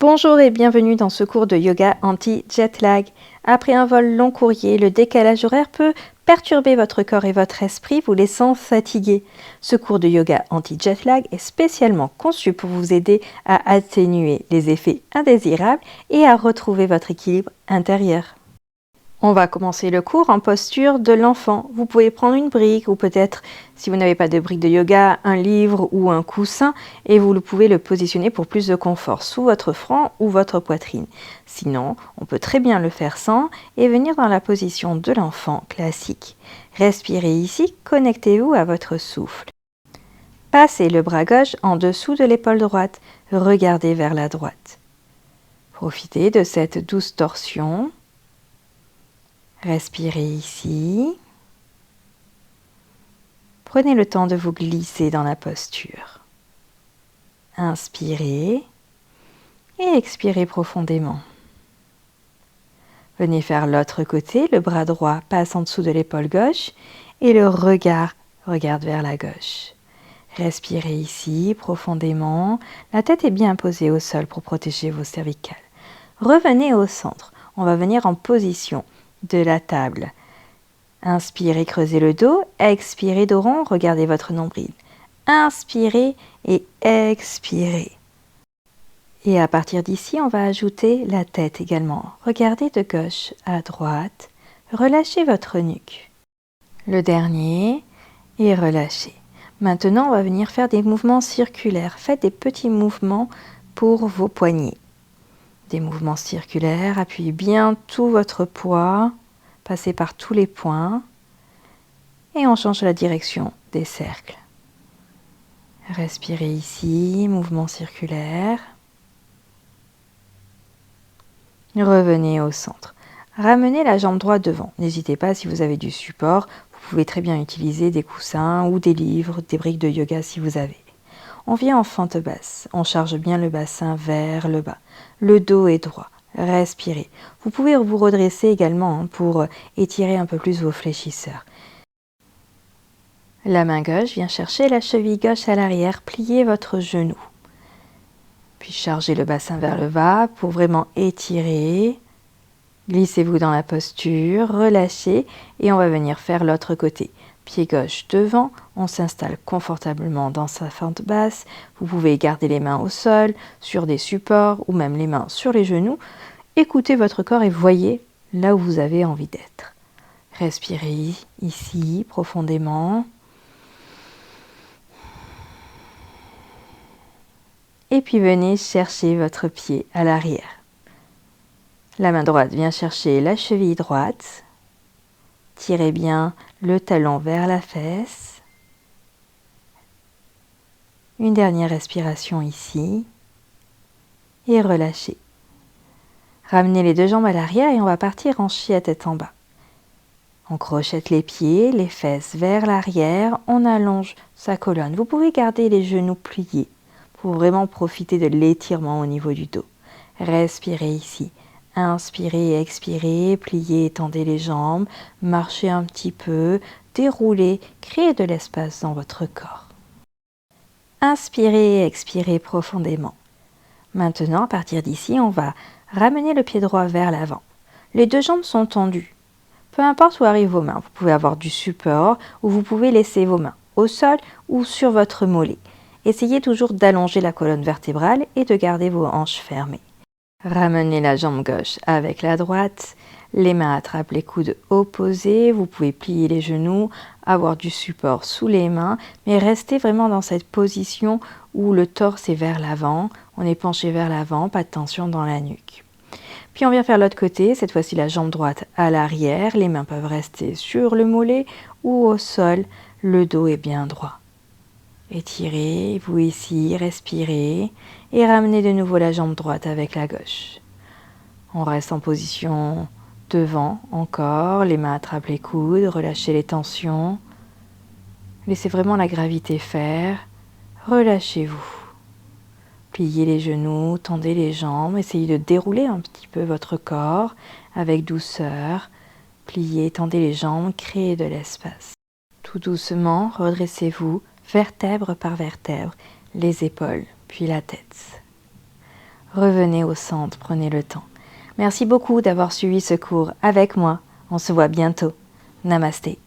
Bonjour et bienvenue dans ce cours de yoga anti-jet lag. Après un vol long courrier, le décalage horaire peut perturber votre corps et votre esprit, vous laissant fatigué. Ce cours de yoga anti-jet lag est spécialement conçu pour vous aider à atténuer les effets indésirables et à retrouver votre équilibre intérieur. On va commencer le cours en posture de l'enfant. Vous pouvez prendre une brique ou peut-être, si vous n'avez pas de brique de yoga, un livre ou un coussin et vous pouvez le positionner pour plus de confort sous votre front ou votre poitrine. Sinon, on peut très bien le faire sans et venir dans la position de l'enfant classique. Respirez ici, connectez-vous à votre souffle. Passez le bras gauche en dessous de l'épaule droite, regardez vers la droite. Profitez de cette douce torsion. Respirez ici. Prenez le temps de vous glisser dans la posture. Inspirez et expirez profondément. Venez faire l'autre côté, le bras droit passe en dessous de l'épaule gauche et le regard regarde vers la gauche. Respirez ici profondément. La tête est bien posée au sol pour protéger vos cervicales. Revenez au centre. On va venir en position de la table. Inspirez, creusez le dos. Expirez, dos rond, regardez votre nombril. Inspirez et expirez. Et à partir d'ici, on va ajouter la tête également. Regardez de gauche à droite. Relâchez votre nuque. Le dernier et relâchez. Maintenant, on va venir faire des mouvements circulaires. Faites des petits mouvements pour vos poignets. Des mouvements circulaires, appuyez bien tout votre poids, passez par tous les points et on change la direction des cercles. Respirez ici, mouvement circulaire. Revenez au centre. Ramenez la jambe droite devant. N'hésitez pas, si vous avez du support, vous pouvez très bien utiliser des coussins ou des livres, des briques de yoga si vous avez. On vient en fente basse. On charge bien le bassin vers le bas. Le dos est droit. Respirez. Vous pouvez vous redresser également pour étirer un peu plus vos fléchisseurs. La main gauche vient chercher la cheville gauche à l'arrière. Pliez votre genou. Puis chargez le bassin vers le bas pour vraiment étirer. Glissez-vous dans la posture, relâchez et on va venir faire l'autre côté. Pied gauche devant, on s'installe confortablement dans sa fente basse. Vous pouvez garder les mains au sol, sur des supports ou même les mains sur les genoux. Écoutez votre corps et voyez là où vous avez envie d'être. Respirez ici profondément. Et puis venez chercher votre pied à l'arrière. La main droite vient chercher la cheville droite. Tirez bien le talon vers la fesse. Une dernière respiration ici. Et relâchez. Ramenez les deux jambes à l'arrière et on va partir en chi à tête en bas. On crochette les pieds, les fesses vers l'arrière. On allonge sa colonne. Vous pouvez garder les genoux pliés pour vraiment profiter de l'étirement au niveau du dos. Respirez ici. Inspirez et expirez, pliez, étendez les jambes, marchez un petit peu, déroulez, créez de l'espace dans votre corps. Inspirez et expirez profondément. Maintenant, à partir d'ici, on va ramener le pied droit vers l'avant. Les deux jambes sont tendues. Peu importe où arrivent vos mains, vous pouvez avoir du support ou vous pouvez laisser vos mains au sol ou sur votre mollet. Essayez toujours d'allonger la colonne vertébrale et de garder vos hanches fermées. Ramenez la jambe gauche avec la droite, les mains attrapent les coudes opposés, vous pouvez plier les genoux, avoir du support sous les mains, mais restez vraiment dans cette position où le torse est vers l'avant, on est penché vers l'avant, pas de tension dans la nuque. Puis on vient faire l'autre côté, cette fois-ci la jambe droite à l'arrière, les mains peuvent rester sur le mollet ou au sol, le dos est bien droit. Étirez, vous ici, respirez et ramenez de nouveau la jambe droite avec la gauche. On reste en position devant encore, les mains attrapent les coudes, relâchez les tensions. Laissez vraiment la gravité faire, relâchez-vous. Pliez les genoux, tendez les jambes, essayez de dérouler un petit peu votre corps avec douceur. Pliez, tendez les jambes, créez de l'espace. Tout doucement, redressez-vous. Vertèbre par vertèbre, les épaules, puis la tête. Revenez au centre, prenez le temps. Merci beaucoup d'avoir suivi ce cours avec moi. On se voit bientôt. Namasté.